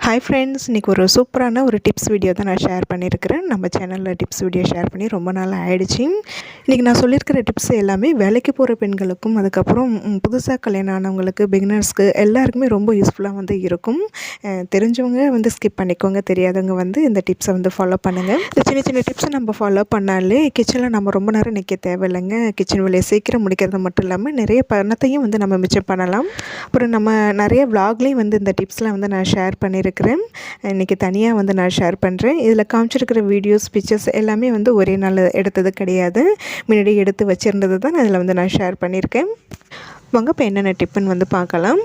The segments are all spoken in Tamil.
ஹாய் ஃப்ரெண்ட்ஸ், இன்றைக்கி ஒரு சூப்பரான ஒரு டிப்ஸ் வீடியோ தான் நான் ஷேர் பண்ணியிருக்கிறேன். நம்ம சேனலில் டிப்ஸ் வீடியோ ஷேர் பண்ணி ரொம்ப நாள் ஆகிடுச்சி. இன்றைக்கி நான் சொல்லியிருக்கிற டிப்ஸ் எல்லாமே வேலைக்கு போகிற பெண்களுக்கும், அதுக்கப்புறம் புதுசாக கல்யாணம் ஆனவங்களுக்கு, பிகினர்ஸ்க்கு எல்லாருக்குமே ரொம்ப யூஸ்ஃபுல்லாக வந்து இருக்கும். தெரிஞ்சவங்க வந்து ஸ்கிப் பண்ணிக்கோங்க, தெரியாதவங்க வந்து இந்த டிப்ஸை வந்து ஃபாலோ பண்ணுங்கள். இந்த சின்ன சின்ன டிப்ஸை நம்ம ஃபாலோ பண்ணாலே கிச்சனில் நம்ம ரொம்ப நேரம் நிற்க தேவையில்லைங்க. கிச்சன் வேலையை சீக்கிரம் முடிக்கிறது மட்டும் இல்லாமல் நிறைய பணத்தையும் வந்து நம்ம மிச்சம் பண்ணலாம். அப்புறம் நம்ம நிறைய விலாக்லேயும் வந்து இந்த டிப்ஸ்லாம் வந்து நான் ஷேர் பண்ணியிருக்கேன். இன்றைக்கி தனியாக வந்து நான் ஷேர் பண்ணுறேன். இதில் காமிச்சிருக்கிற வீடியோஸ், பிக்சர்ஸ் எல்லாமே வந்து ஒரே நாள் எடுத்தது கிடையாது. முன்னாடி எடுத்து வச்சுருந்தது தான் அதில் வந்து நான் ஷேர் பண்ணியிருக்கேன். வாங்க இப்போ என்னென்ன டிப்புன்னு வந்து பார்க்கலாம்.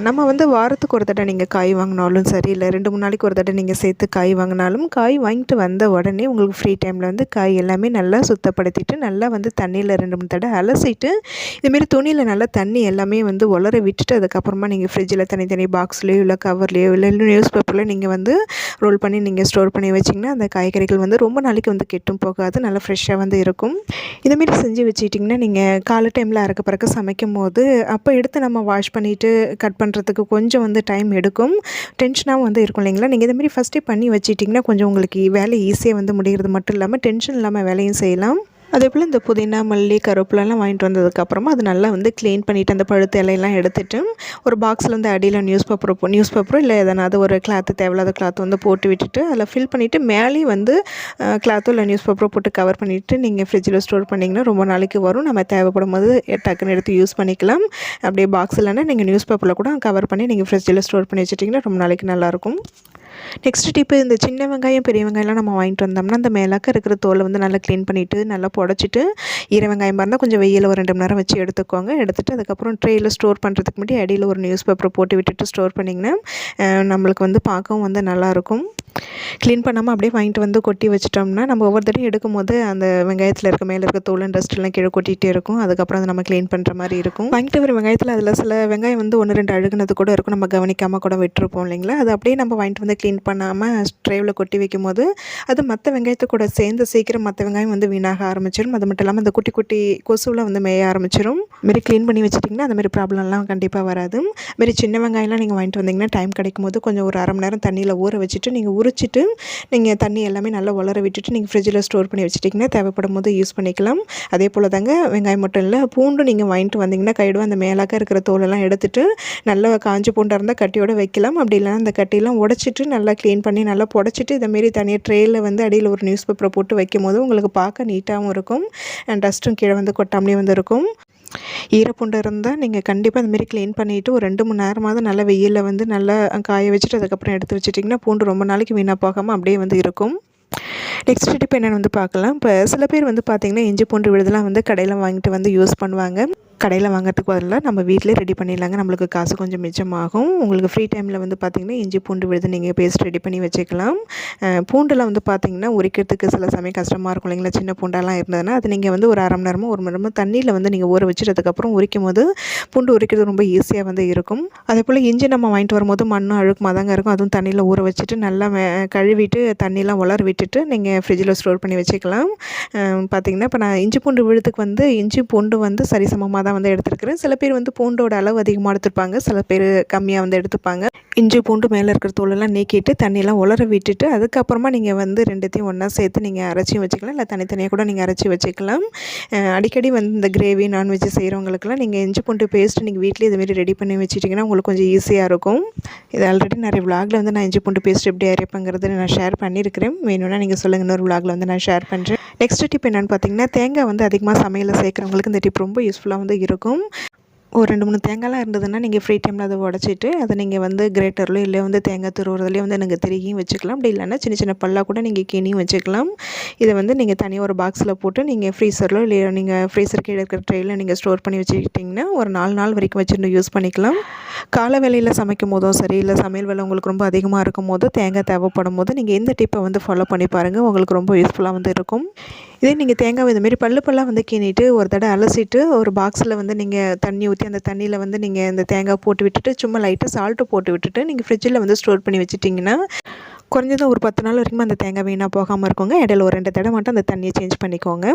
நம்ம வந்து வாரத்துக்கு ஒரு தடவை நீங்கள் காய் வாங்கினாலும் சரி, இல்லை 2-3 நாளைக்கு ஒரு தடவை நீங்கள் சேர்த்து காய் வாங்கினாலும், காய் வாங்கிட்டு வந்த உடனே உங்களுக்கு ஃப்ரீ டைமில் வந்து காய் எல்லாமே நல்லா சுத்தப்படுத்திட்டு, நல்லா வந்து தண்ணியில் 2-3 தடவை அலசிட்டு, இதுமாரி துணியில் நல்லா தண்ணி எல்லாமே வந்து உலர விட்டுட்டு, அதுக்கப்புறமா நீங்கள் ஃப்ரிட்ஜில் தனித்தனி பாக்ஸ்லேயோ இல்லை கவர்லேயோ இல்லை நியூஸ் பேப்பரில் நீங்கள் வந்து ரோல் பண்ணி நீங்கள் ஸ்டோர் பண்ணி வச்சிங்கன்னா அந்த காய்கறிகள் வந்து ரொம்ப நாளைக்கு வந்து கெட்டும் போகாது, நல்லா ஃப்ரெஷ்ஷாக வந்து இருக்கும். இதுமாரி செஞ்சு வச்சுக்கிட்டிங்கன்னா நீங்கள் காலை டைமில் அறக்க பறக்க சமைக்கும் போது அப்போ எடுத்து நம்ம வாஷ் பண்ணிவிட்டு கட் பண்ணுறதுக்கு கொஞ்சம் வந்து டைம் எடுக்கும், டென்ஷனாகவும் வந்து இருக்கும் இல்லைங்களா. நீங்கள் இதுமாரி ஃபஸ்ட்டே பண்ணி வச்சுட்டிங்கன்னா கொஞ்சம் உங்களுக்கு வேலை ஈஸியாக வந்து முடிகிறது மட்டும் இல்லாமல் டென்ஷன் இல்லாமல் வேலையும் செய்யலாம். அதேபோல் இந்த புதினா, மல்லி, கருவேப்பிலலாம் வாங்கிட்டு வந்ததுக்கப்புறமா அது நல்லா வந்து க்ளீன் பண்ணிவிட்டு அந்த பழுத்த இலையெல்லாம் எடுத்துகிட்டு ஒரு பாக்ஸில் வந்து அடியில் நியூஸ் பேப்பரோ இல்லை எதனாவது ஒரு கிளாத்து, தேவையில்லாத கிளாத் வந்து போட்டு விட்டுட்டு அதில் ஃபில் பண்ணிவிட்டு மேலேயும் வந்து கிளாத்தோ இல்லை நியூஸ் பேப்பரோ போட்டு கவர் பண்ணிவிட்டு நீங்கள் ஃப்ரிட்ஜில் ஸ்டோர் பண்ணிங்கன்னா ரொம்ப நாளைக்கு வரும். நம்ம தேவைப்படும் போது டக்குன்னு எடுத்து யூஸ் பண்ணிக்கலாம். அப்படியே பாக்ஸ் இல்லைன்னா நீங்கள் நியூஸ் பேப்பரில் கூட கவர் பண்ணி நீங்கள் ஃப்ரிட்ஜில் ஸ்டோர் பண்ணி வச்சுட்டிங்கன்னா ரொம்ப நாளைக்கு நல்லாயிருக்கும். நெக்ஸ்ட் டிப்பு, இந்த சின்ன வெங்காயம், பெரிய வெங்காயம்லாம் நம்ம வாங்கிட்டு வந்தோம்னா அந்த மேலாக்க இருக்கிற தோலை வந்து நல்லா க்ளீன் பண்ணிவிட்டு நல்லா புடச்சிட்டு, ஈர வெங்காயமாக இருந்தால் கொஞ்சம் வெயிலில் ஒரு 2 மணி நேரம் வச்சு எடுத்துக்கோங்க. எடுத்துகிட்டு அதுக்கப்புறம் ட்ரேயில் ஸ்டோர் பண்ணுறதுக்கு முன்னாடி அடியில் ஒரு நியூஸ் பேப்பரை போட்டு விட்டுட்டு ஸ்டோர் பண்ணிங்கன்னா நம்மளுக்கு வந்து பார்க்கவும் வந்து நல்லாயிருக்கும். க்ளீன் பண்ணாமல் அப்படியே வாங்கிட்டு வந்து கொட்டி வச்சிட்டோம்னா நம்ம ஒவ்வொரு தடையும் எடுக்கும் போது அந்த வெங்காயத்தில் இருக்க மேலே இருக்க தோல் டஸ்ட்லாம் கீழே கொட்டிகிட்டே இருக்கும். அதுக்கப்புறம் அதை நம்ம க்ளீன் பண்ணுற மாதிரி இருக்கும். வாங்கிட்டு வர வெங்காயத்தில் அதில் சில வெங்காயம் வந்து 1-2 அழுகுனது கூட இருக்கும், நம்ம கவனிக்காமல் கூட விட்டுருப்போம் இல்லைங்களா. அது அப்படியே நம்ம வாங்கிட்டு வந்து க்ளீன் பண்ணாமல் ட்ரேவில் கொட்டி வைக்கும் போது அது மற்ற வெங்காயத்தை கூட சேர்ந்து சீக்கிரம் மற்ற வெங்காயம் வந்து வீணாக ஆரம்பிச்சிடும். அது மட்டும் இல்லாமல் அந்த குட்டி குட்டி கொசுவில் வந்து மேய ஆரம்பிச்சிடும். மாரி க்ளீன் பண்ணி வச்சிட்டிங்கன்னா அந்த மாதிரி ப்ராப்ளம்லாம் கண்டிப்பாக வராது. மாரி சின்ன வெங்காயம்லாம் நீங்கள் வாங்கிட்டு வந்தீங்கன்னா டைம் கிடைக்கும் போது கொஞ்சம் ஒரு 1/2 மணி நேரம் தண்ணியில் ஊற வச்சுட்டு நீங்கள் உரிச்சிட்டு நீங்கள் தண்ணி எல்லாமே நல்லா உலர விட்டுட்டு நீங்கள் ஃப்ரிட்ஜில் ஸ்டோர் பண்ணி வச்சுட்டிங்கன்னா தேவைப்படும் போது யூஸ் பண்ணிக்கலாம். அதே போல் தாங்க வெங்காயம் மட்டும் இல்லை, பூண்டு நீங்கள் வாங்கிட்டு வந்தீங்கன்னா கையிடும் அந்த மேலாக்க இருக்கிற தோலெல்லாம் எடுத்துகிட்டு நல்லா காஞ்சி பூண்டாக இருந்தால் கட்டியோடு வைக்கலாம். அப்படி இல்லைனா அந்த கட்டியெல்லாம் உடச்சிட்டு நல்லா க்ளீன் பண்ணி நல்லா புடச்சிட்டு இந்தமாரி தனியாக ட்ரேயில் வந்து அடியில் ஒரு நியூஸ் பேப்பரை போட்டு வைக்கும் போது உங்களுக்கு பார்க்க நீட்டாகவும் இருக்கும், டஸ்ட்டும் கீழே வந்து கொட்டாமலே வந்து இருக்கும். ஈரப்புண்டு இருந்தால் நீங்கள் கண்டிப்பாக இந்தமாரி க்ளீன் பண்ணிவிட்டு ஒரு 2 மணி நேரமாவது நல்லா வெயிலில் வந்து நல்லா காய வச்சுட்டு அதுக்கப்புறம் எடுத்து வச்சுட்டிங்கன்னா பூண்டு ரொம்ப நாளைக்கு வீணாக போகாமல் அப்படியே வந்து இருக்கும். நெக்ஸ்ட் டிப் என்னென்னு வந்து பார்க்கலாம். இப்போ சில பேர் வந்து பார்த்திங்கன்னா இஞ்சி பூண்டு விழுதெல்லாம் வந்து கடையில் வாங்கிட்டு வந்து யூஸ் பண்ணுவாங்க. கடையில் வாங்கிறதுக்கு பதிலாக நம்ம வீட்டிலே ரெடி பண்ணிடலாங்க, நம்மளுக்கு காசு கொஞ்சம் மிச்சமாகும். உங்களுக்கு ஃப்ரீ டைமில் வந்து பார்த்திங்கன்னா இஞ்சி பூண்டு விழுது நீங்கள் பேஸ்ட் ரெடி பண்ணி வச்சுக்கலாம். பூண்டெல்லாம் வந்து பார்த்திங்கன்னா உரிக்கிறதுக்கு சில சமயம் கஷ்டமாக இருக்கும் இல்லைங்களா, சின்ன பூண்டெல்லாம் இருந்ததுன்னா அது நீங்கள் வந்து ஒரு 1/2 மணி நேரமோ 1 மணி நேரமோ தண்ணியில் வந்து நீங்கள் ஊற வச்சுட்டு அதுக்கப்புறம் உரிக்கும் போது பூண்டு உரிக்கிறது ரொம்ப ஈஸியாக வந்து இருக்கும். அதே போல் இஞ்சி நம்ம வாங்கிட்டு வரும்போது மண்ணும் அழுக்குமாக தாங்க இருக்கும், அதுவும் தண்ணியில் ஊற வச்சுட்டு நல்லா கழுவிட்டு தண்ணியெலாம் உலர விட்டுட்டு நீங்கள் ஃப்ரிட்ஜில் ஸ்டோர் பண்ணி வச்சுக்கலாம். பார்த்திங்கன்னா இப்போ நான் இஞ்சி பூண்டு விழுதுக்கு வந்து இஞ்சி பூண்டு வந்து சரிசமமாக தான் வந்து எடுத்துருக்கிறேன். சில பேர் வந்து பூண்டோட அளவு அதிகமாக எடுத்துப்பாங்க, சில பேர் கம்மியாக வந்து எடுத்துப்பாங்க. இஞ்சி பூண்டு மேலே இருக்கிற தோலெல்லாம் நீக்கிட்டு தண்ணியெலாம் உலர விட்டுட்டு அதுக்கப்புறமா நீங்கள் வந்து 2த்தையும் ஒன்றா சேர்த்து நீங்கள் அரைச்சியும் வச்சுக்கலாம், இல்லை தனித்தனியாக கூட நீங்கள் அரைச்சி வச்சுக்கலாம். அடிக்கடி வந்து இந்த கிரேவி, நான்வெஜ் செய்கிறவங்களுக்குலாம் நீங்கள் இஞ்சி பூண்டு பேஸ்ட்டு நீங்கள் வீட்டிலே இதுமாரி ரெடி பண்ணி வச்சுட்டிங்கன்னா உங்களுக்கு கொஞ்சம் ஈஸியாக இருக்கும். இது ஆல்ரெடி நிறைய விலாகில் வந்து நான் இஞ்சி பூண்டு பேஸ்ட் எப்படி அரைப்பேங்கிறது நான் ஷேர் பண்ணியிருக்கிறேன். வேணும்னா நீங்கள் சொல்லுங்கள், இன்னொரு விலாகில் வந்து நான் ஷேர் பண்ணுறேன். நெக்ஸ்ட் டிப் என்னென்னு பார்த்தீங்கன்னா, தேங்காய் வந்து அதிகமாக சமையலில் சேர்க்குறவங்களுக்கு இந்த டிப் ரொம்ப யூஸ்ஃபுல்லாக வந்து இருக்கும். ஒரு 2-3 தேங்காய்லாம் இருந்ததுன்னா நீங்கள் ஃப்ரீ டைமில் அதை உடச்சிட்டு அதை நீங்கள் வந்து கிரேட்டர்லையோ இல்லை வந்து தேங்காய் துருவுறதுலேயே வந்து நீங்கள் திருகியும் வச்சுக்கலாம். அப்படி இல்லைன்னா சின்ன சின்ன பல்லாக கூட நீங்கள் கீனியும் வச்சுக்கலாம். இதை வந்து நீங்கள் தனியாக ஒரு பாக்ஸில் போட்டு நீங்கள் ஃப்ரீசரில் இல்லை நீங்கள் ஃப்ரீசர் கீழே இருக்கிற ட்ரேயில் நீங்கள் ஸ்டோர் பண்ணி வச்சுக்கிட்டிங்கன்னா ஒரு 4 நாள் வரைக்கும் வச்சுட்டு யூஸ் பண்ணிக்கலாம். காலை வேலையில் சமைக்கும் போதும் சரி, இல்லை சமையல் வேலை உங்களுக்கு ரொம்ப அதிகமாக இருக்கும் போது தேங்காய் தேவைப்படும் போது நீங்கள் இந்த டிப்பை வந்து ஃபாலோ பண்ணி பாருங்கள், உங்களுக்கு ரொம்ப யூஸ்ஃபுல்லாக வந்து இருக்கும். இதே நீங்கள் தேங்காய் இதுமாரி பல்லாக வந்து கீனிட்டு ஒரு தடவை அலசிட்டு ஒரு பாக்ஸில் வந்து நீங்கள் தண்ணி ஊற்றி அந்த தண்ணியில் வந்து நீங்கள் இந்த தேங்காய் போட்டு விட்டுட்டு சும்மா லைட்டாக சால்ட்டு போட்டு விட்டுட்டு நீங்கள் ஃப்ரிட்ஜில் வந்து ஸ்டோர் பண்ணி வச்சுட்டிங்கன்னா குறைஞ்சது ஒரு 10 நாள் வரைக்கும் அந்த தேங்காய் வீணாக போகாமல் இருக்குங்க. இடையில ஒரு 2 தடவை மட்டும் அந்த தண்ணியை சேஞ்ச் பண்ணிக்கோங்க.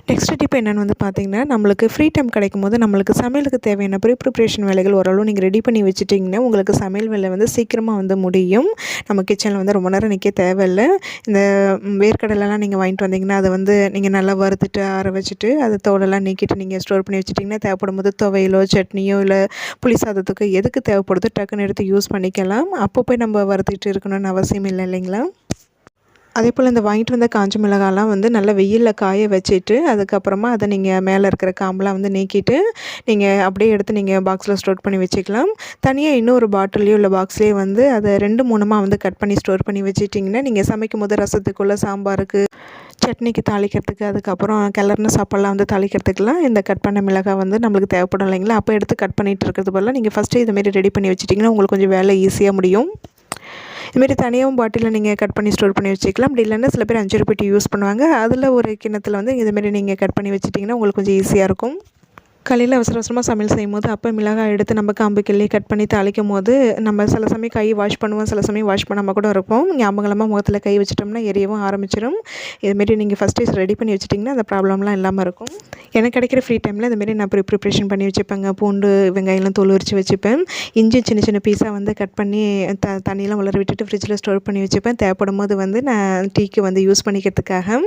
நெக்ஸ்ட் டிப் என்னென்னு வந்து பார்த்திங்கன்னா, நம்மளுக்கு ஃப்ரீ டைம் கிடைக்கும்போது நம்மளுக்கு சமையலுக்கு தேவையான ப்ரிப்ரேஷன் வேலைகள் ஓரளவு நீங்கள் ரெடி பண்ணி வச்சுட்டிங்கன்னா உங்களுக்கு சமையல் வேலை வந்து சீக்கிரமாக வந்து முடியும். நம்ம கிச்சனில் வந்து ரொம்ப நேரம் நிற்க தேவையில்ல. இந்த வேர்க்கடலைலாம் நீங்கள் வாங்கிட்டு வந்தீங்கன்னா அதை வந்து நீங்கள் நல்லா வறுத்துட்டு ஆற வச்சுட்டு அதை தோலெல்லாம் நீக்கிட்டு நீங்கள் ஸ்டோர் பண்ணி வச்சுட்டிங்கன்னா தேவைப்படும்போது துவையலோ சட்னியோ இல்லை புளி சாதத்துக்கு எதுக்கு தேவைப்படுதோ டக்குன்னு எடுத்து யூஸ் பண்ணிக்கலாம். அப்போ போய் நம்ம வறுத்துட்டு இருக்கணும்னு அவசியம் இல்லை இல்லைங்களா? அதேபோல் இந்த வாங்கிட்டு வந்த காஞ்ச மிளகாலாம் வந்து நல்லா வெயிலில் காய வச்சுட்டு அதுக்கப்புறமா அதை நீங்கள் மேலே இருக்கிற காம்பெலாம் வந்து நீக்கிட்டு நீங்கள் அப்படியே எடுத்து நீங்கள் பாக்ஸில் ஸ்டோர் பண்ணி வச்சுக்கலாம். தனியாக இன்னொரு பாட்டிலையோ இல்லை பாக்ஸ்லேயோ வந்து அதை 2-3 வந்து கட் பண்ணி ஸ்டோர் பண்ணி வச்சுட்டிங்கன்னா நீங்கள் சமைக்கும் போது ரசத்துக்குள்ளே சாம்பாருக்கு சட்னிக்கு தாளிக்கிறதுக்கு அதுக்கப்புறம் கிளறுன சாப்பாடெலாம் வந்து தாளிக்கிறதுக்கெலாம் இந்த கட் பண்ண மிளகாய் வந்து நம்மளுக்கு தேவைப்படும் இல்லைங்களா? அப்போ எடுத்து கட் பண்ணிகிட்டு இருக்கிறது பதிலாக நீங்கள் ஃபஸ்ட்டு இதுமாரி ரெடி பண்ணி வச்சுட்டிங்கன்னா உங்களுக்கு கொஞ்சம் வேலை ஈஸியாக முடியும். இதுமாரி தனியாகவும் பாட்டிலில் நீங்கள் கட் பண்ணி ஸ்டோர் பண்ணி வச்சுக்கலாம். அப்படி இல்லைன்னா சில பேர் 5 ரூபாய் யூஸ் பண்ணுவாங்க. அதில் ஒரு கிண்ணத்தில் வந்து இதுமாரி நீங்கள் கட் பண்ணி வச்சுட்டிங்கன்னா உங்களுக்கு கொஞ்சம் ஈஸியாக இருக்கும். காலையில் அவசரமாக சமையல் செய்யும்போது அப்போ மிளகாய் எடுத்து நம்ம காம்பு கிள்ளி கட் பண்ணி தாளிக்கும் போது நம்ம சில சமயம் கை வாஷ் பண்ணுவோம், சில சமயம் வாஷ் பண்ணாமல் கூட இருப்போம். ஞாபகமாக முகத்தில் கை வச்சிட்டோம்னா எரியவும் ஆரம்பிச்சிடும். இதுமாரி நீங்கள் ஃபஸ்ட்டே ரெடி பண்ணி வச்சுட்டிங்கன்னா அந்த ப்ராப்ளம்லாம் இல்லாமல் இருக்கும். எனக்கு கிடைக்கிற ஃப்ரீ டைமில் இதுமாரி நான் ப்ரிப்ரேஷன் பண்ணி வச்சுப்பேங்க. பூண்டு வெங்காயம்லாம் தோல் உரித்து வச்சுப்பேன். இஞ்சி சின்ன சின்ன பீஸாக வந்து கட் பண்ணி தண்ணியெலாம் உலர விட்டுட்டு ஃப்ரிட்ஜில் ஸ்டோர் பண்ணி வச்சுப்பேன். தேவைப்படும் போது வந்து நான் டீக்கு வந்து யூஸ் பண்ணிக்கிறதுக்காக.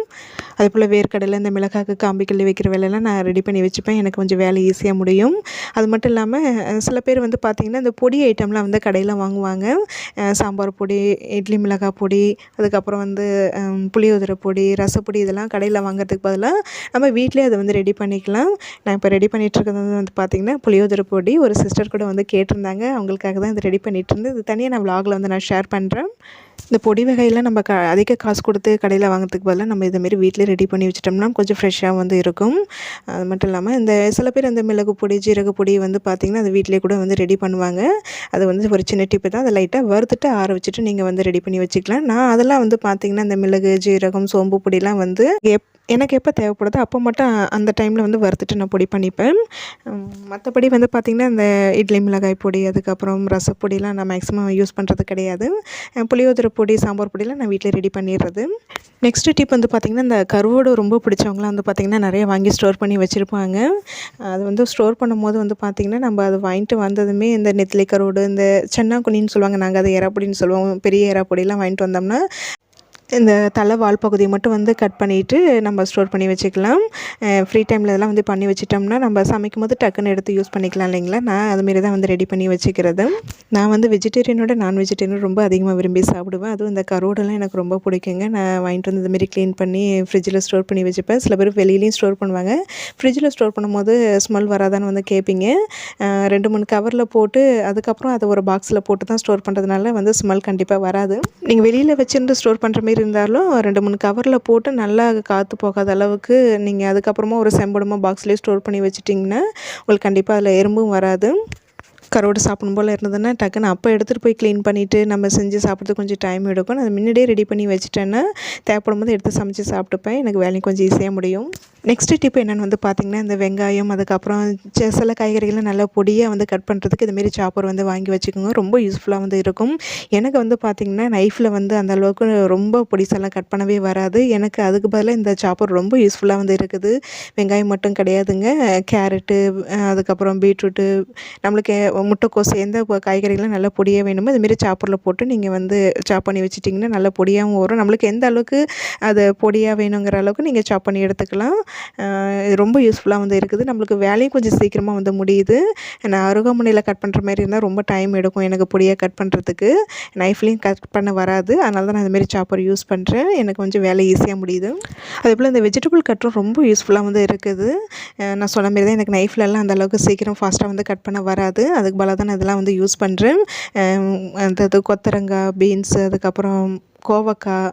அதேபோல் வேர்க்கடலை இந்த மிளகாய்க்கு காம்பு கிள்ளி வைக்கிற வேலையெல்லாம் நான் ரெடி பண்ணி வச்சுப்பேன். எனக்கு கொஞ்சம் வேலை ஈஸியாக முடியும். அது மட்டும் இல்லாமல் சில பேர் வந்து பார்த்திங்கன்னா இந்த பொடி ஐட்டம்லாம் வந்து கடையில் வாங்குவாங்க. சாம்பார் பொடி, இட்லி மிளகாய் பொடி, அதுக்கப்புறம் வந்து புளியோதரை பொடி, ரசப்பொடி இதெல்லாம் கடையில் வாங்குறதுக்கு பதிலாக நம்ம வீட்டிலே அதை வந்து ரெடி பண்ணிக்கலாம். நான் இப்போ ரெடி பண்ணிகிட்ருக்கிறது வந்து பார்த்திங்கன்னா புளியோதரை பொடி. ஒரு சிஸ்டர் கூட வந்து கேட்டிருந்தாங்க. அவங்களுக்காக தான் இதை ரெடி பண்ணிகிட்ருந்தேன். இது தனியாக நான் விலாகில் வந்து நான் ஷேர் பண்ணுறேன். இந்த பொடி வகையில் நம்ம அதிக காசு கொடுத்து கடையில் வாங்குறதுக்கு பதிலாக நம்ம இதுமாரி வீட்டிலே ரெடி பண்ணி வச்சிட்டோம்னா கொஞ்சம் ஃப்ரெஷ்ஷாக வந்து இருக்கும். அது மட்டும் இல்லாமல் இந்த சில பேர் அந்த மிளகு பொடி, ஜீரக பொடி வந்து பார்த்திங்கன்னா அது வீட்டிலே கூட வந்து ரெடி பண்ணுவாங்க. அது வந்து ஒரு சின்ன டிப்பு தான். அதை லைட்டாக வறுத்துட்டு ஆற வச்சுட்டு நீங்கள் வந்து ரெடி பண்ணி வச்சுக்கலாம். நான் அதெல்லாம் வந்து பார்த்திங்கன்னா இந்த மிளகு, ஜீரகம், சோம்பு பொடிலாம் வந்து எனக்கு எப்போ தேவைப்படுதோ அப்போ மட்டும் அந்த டைமில் வந்து வறுத்துட்டு நான் பொடி பண்ணிப்பேன். மற்றபடி வந்து பார்த்திங்கன்னா இந்த இட்லி மிளகாய் பொடி, அதுக்கப்புறம் ரசப்பொடிலாம் நான் மேக்ஸிமம் யூஸ் பண்ணுறது கிடையாது. புளியோதரை பொடி, சாம்பார் பொடிலாம் நான் வீட்டில் ரெடி பண்ணிடுறது. நெக்ஸ்ட்டு டிப் வந்து பார்த்திங்கன்னா இந்த கருவாடு ரொம்ப பிடிச்சவங்களாம் வந்து பார்த்திங்கன்னா நிறைய வாங்கி ஸ்டோர் பண்ணி வச்சுருப்பாங்க. அது வந்து ஸ்டோர் பண்ணும்போது வந்து பார்த்திங்கன்னா நம்ம அதை வாங்கிட்டு வந்ததுமே இந்த நெத்திலி கருவாடு, இந்த சென்னாக்குனின்னு சொல்லுவாங்க, நாங்கள் அதை எறாப்பொடின்னு சொல்லுவோம். பெரிய எறாப்பொடிலாம் வாங்கிட்டு வந்தோம்னா இந்த தலை வால் பகுதியை மட்டும் வந்து கட் பண்ணிவிட்டு நம்ம ஸ்டோர் பண்ணி வச்சுக்கலாம். ஃப்ரீ டைமில் இதெல்லாம் வந்து பண்ணி வச்சிட்டோம்னா நம்ம சமைக்கும் போது டக்குன்னு எடுத்து யூஸ் பண்ணிக்கலாம் இல்லைங்களா? நான் அதுமாரி தான் வந்து ரெடி பண்ணி வச்சுக்கிறது. நான் வந்து வெஜிடேரியனோட நான் வெஜிடேரியன் ரொம்ப அதிகமாக விரும்பி சாப்பிடுவேன். அதுவும் இந்த கருவாடெல்லாம் எனக்கு ரொம்ப பிடிக்குங்க. நான் வாங்கிட்டு வந்து இதுமாரி க்ளீன் பண்ணி ஃப்ரிட்ஜில் ஸ்டோர் பண்ணி வச்சுப்பேன். சில பேர் வெளியிலையும் ஸ்டோர் பண்ணுவாங்க. ஃப்ரிட்ஜில் ஸ்டோர் பண்ணும்போது ஸ்மெல் வராதான்னு வந்து கேட்பீங்க. 2-3 கவரில் போட்டு அதுக்கப்புறம் அதை ஒரு பாக்ஸில் போட்டு தான் ஸ்டோர் பண்ணுறதுனால வந்து ஸ்மெல் கண்டிப்பாக வராது. நீங்கள் வெளியில் வச்சுருந்து ஸ்டோர் பண்ணுற மாரி இருந்தாலும் 2-3 கவரில் போட்டு நல்லா காற்று போகாத அளவுக்கு நீங்கள் அதுக்கப்புறமா ஒரு செம்படமோ பாக்ஸ்லேயே ஸ்டோர் பண்ணி வச்சுட்டிங்கன்னா உங்களுக்கு கண்டிப்பாக அதில் எறும்பும் வராது. கருவாடு சாப்பிடும் போல் இருந்ததுன்னா டக்குன்னு அப்போ எடுத்துகிட்டு போய் க்ளீன் பண்ணிவிட்டு நம்ம செஞ்சு சாப்பிட்றதுக்கு கொஞ்சம் டைம் எடுக்கும். நான் அதை முன்னாடியே ரெடி பண்ணி வச்சுட்டேன்னா தேவைப்படும் போது எடுத்து சமைச்சு சாப்பிட்டுப்பேன். எனக்கு வேலையும் கொஞ்சம் ஈஸியாக முடியும். நெக்ஸ்ட்டு டிப் என்னென்னு வந்து பார்த்திங்கன்னா இந்த வெங்காயம், அதுக்கப்புறம் சில காய்கறிகளை நல்லா பொடியாக வந்து கட் பண்ணுறதுக்கு இதுமாரி சாப்பர் வந்து வாங்கி வச்சுக்கோங்க. ரொம்ப யூஸ்ஃபுல்லாக வந்து இருக்கும். எனக்கு வந்து பார்த்திங்கன்னா நைஃப்பில் வந்து அந்த அளவுக்கு ரொம்ப பொடிசெல்லாம் கட் பண்ணவே வராது. எனக்கு அதுக்கு பதிலாக இந்த சாப்பர் ரொம்ப யூஸ்ஃபுல்லாக வந்து இருக்குது. வெங்காயம் மட்டும் கிடையாதுங்க, கேரட்டு, அதுக்கப்புறம் பீட்ரூட்டு, நம்மளுக்கு முட்டைக்கோஸ் எந்த காய்கறிகளும் நல்லா பொடியாக வேணுமோ அதுமாரி சாப்பரில் போட்டு நீங்கள் வந்து சாப் பண்ணி வச்சுட்டிங்கன்னா நல்லா பொடியாகவும் வரும். நம்மளுக்கு எந்த அளவுக்கு அது பொடியாக வேணுங்கிற அளவுக்கு நீங்கள் சாப் பண்ணி எடுத்துக்கலாம். இது ரொம்ப யூஸ்ஃபுல்லாக வந்து இருக்குது. நம்மளுக்கு வேலையும் கொஞ்சம் சீக்கிரமாக வந்து முடியுது. நான் அருகாமனையில் கட் பண்ணுற மாதிரி இருந்தால் ரொம்ப டைம் எடுக்கும் எனக்கு பொடியாக கட் பண்ணுறதுக்கு. நைஃப்லேயும் கட் பண்ண வராது. அதனால தான் நான் இதுமாரி சாப்பர் யூஸ் பண்ணுறேன். எனக்கு கொஞ்சம் வேலை ஈஸியாக முடியுது. அதேபோல் இந்த வெஜிடபிள் கட்டரும் ரொம்ப யூஸ்ஃபுல்லாக வந்து இருக்குது. நான் சொன்ன மாரி தான் எனக்கு நைஃப்லலாம் அந்த அளவுக்கு சீக்கிரம் ஃபாஸ்ட்டாக வந்து கட் பண்ண வராது. அதுக்கு பதிலாக தான் நான் இதெல்லாம் வந்து யூஸ் பண்ணுறேன். அந்த கொத்தரங்காய், பீன்ஸு, அதுக்கப்புறம் கோவக்காய்,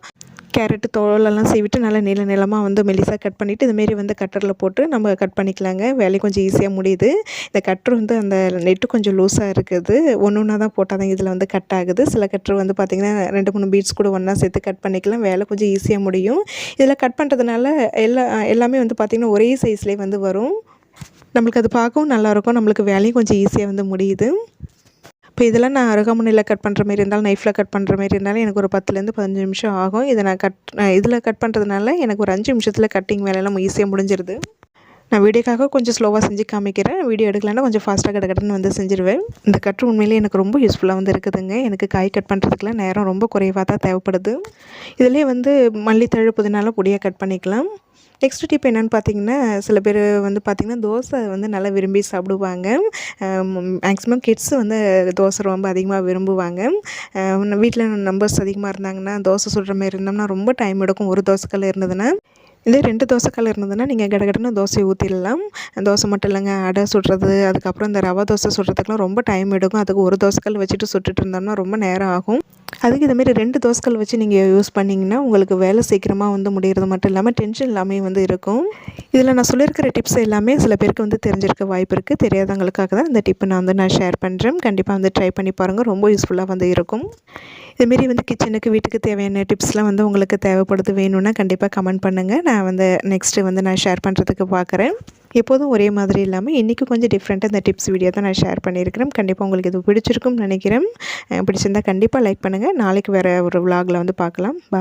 கேரட்டு தோலெல்லாம் சீவிட்டு நல்லா நீளமாக வந்து மெலிசாக கட் பண்ணிவிட்டு இதுமாரி வந்து கட்டரில் போட்டு நம்ம கட் பண்ணிக்கலாங்க. வேலை கொஞ்சம் ஈஸியாக முடியுது. இந்த கட்ரு வந்து அந்த நெட்டு கொஞ்சம் லூஸாக இருக்குது. ஒன்றா தான் போட்டால் தான் இதில் வந்து கட் ஆகுது. சில கட்ரு வந்து பார்த்திங்கன்னா 2-3 பீட்ஸ் கூட ஒன்றா சேர்த்து கட் பண்ணிக்கலாம். வேலை கொஞ்சம் ஈஸியாக முடியும். இதில் கட் பண்ணுறதுனால எல்லாமே வந்து பார்த்திங்கன்னா ஒரே சைஸ்லேயே வந்து வரும். நம்மளுக்கு அது பார்க்கவும் நல்லாயிருக்கும். நம்மளுக்கு வேலையும் கொஞ்சம் ஈஸியாக வந்து முடியுது. இப்போ இதெல்லாம் நான் அருகாமனையில் கட் பண்ணுற மாரி இருந்தாலும், நைஃப்பில் கட் பண்ணுற மாரி இருந்தாலும் எனக்கு ஒரு 10லேருந்து 15 நிமிஷம் ஆகும். இதை நான் இதில் கட் பண்ணுறதுனால எனக்கு ஒரு 5 நிமிஷத்தில் கட்டிங் வேலையெல்லாம் ஈஸியாக முடிஞ்சிருது. நான் வீடியோக்காக கொஞ்சம் ஸ்லோவாக செஞ்சு காமிக்கிறேன். வீடியோ எடுக்கலான்னா கொஞ்சம் ஃபாஸ்ட்டாக கடகடன்னு வந்து செஞ்சுருவேன். இந்த கட்ரு உண்மையிலேயே எனக்கு ரொம்ப யூஸ்ஃபுல்லாக வந்து இருக்குதுங்க. எனக்கு காய் கட் பண்ணுறதுக்குலாம் நேரம் ரொம்ப குறைவாக தான் தேவைப்படுது. இதிலே வந்து மல்லித்தழை, புதினாலாம் பொடியாக கட் பண்ணிக்கலாம். நெக்ஸ்ட் டிப் என்னென்னு பார்த்தீங்கன்னா, சில பேர் வந்து பார்த்திங்கன்னா தோசை வந்து நல்லா விரும்பி சாப்பிடுவாங்க. மேக்ஸிமம் கிட்ஸ் வந்து தோசை ரொம்ப அதிகமாக விரும்புவாங்க. வீட்டில் நம்பர்ஸ் அதிகமாக இருந்தாங்கன்னா, தோசை சுடுற மாரி இருந்தோம்னா ரொம்ப டைம் எடுக்கும். ஒரு தோசைக்கல் இருந்ததுன்னா, இதே 2 தோசைக்கல் இருந்ததுன்னா நீங்கள் கடகடன்னு தோசையை ஊற்றிடலாம். தோசை மட்டும் இல்லைங்க, அடை சுடுறது, அதுக்கப்புறம் இந்த ரவா தோசை சுடுறதுக்குலாம் ரொம்ப டைம் எடுக்கும். அதுக்கு ஒரு தோசைக்கல் வச்சுட்டு சுட்டுட்டு இருந்தோம்னா ரொம்ப நேரம் ஆகும். அதுக்கு இதுமாரி 2 தோசைக்கல் வச்சு நீங்கள் யூஸ் பண்ணிங்கன்னா உங்களுக்கு வேலை சீக்கிரமாக வந்து முடிகிறது மட்டும் இல்லாமல் டென்ஷன் இல்லாமல் வந்து இருக்கும். இதில் நான் சொல்லியிருக்கிற டிப்ஸ் எல்லாமே சில பேருக்கு வந்து தெரிஞ்சிருக்க வாய்ப்பு இருக்குது. தெரியாதவங்களுக்காக தான் இந்த டிப்பை நான் ஷேர் பண்ணுறேன். கண்டிப்பாக வந்து ட்ரை பண்ணி பாருங்கள். ரொம்ப யூஸ்ஃபுல்லாக வந்து இருக்கும். இதுமாரி வந்து கிச்சனுக்கு, வீட்டுக்கு தேவையான டிப்ஸ்லாம் வந்து உங்களுக்கு தேவைப்படுது, வேணும்னா கண்டிப்பாக கமெண்ட் பண்ணுங்கள். நான் வந்து நெக்ஸ்ட்டு வந்து நான் ஷேர் பண்ணுறதுக்கு பார்க்குறேன். எப்போதும் ஒரே மாதிரி இல்லாமல் இன்றைக்கி கொஞ்சம் டிஃப்ரெண்ட்டாக இந்த டிப்ஸ் வீடியோ தான் நான் ஷேர் பண்ணியிருக்கிறேன். கண்டிப்பாக உங்களுக்கு இது பிடிச்சிருக்கும்னு நினைக்கிறேன். பிடிச்சிருந்தால் கண்டிப்பாக லைக் பண்ணுங்கள். நாளைக்கு வேறு ஒரு விலாகில் வந்து பார்க்கலாம். பாய்.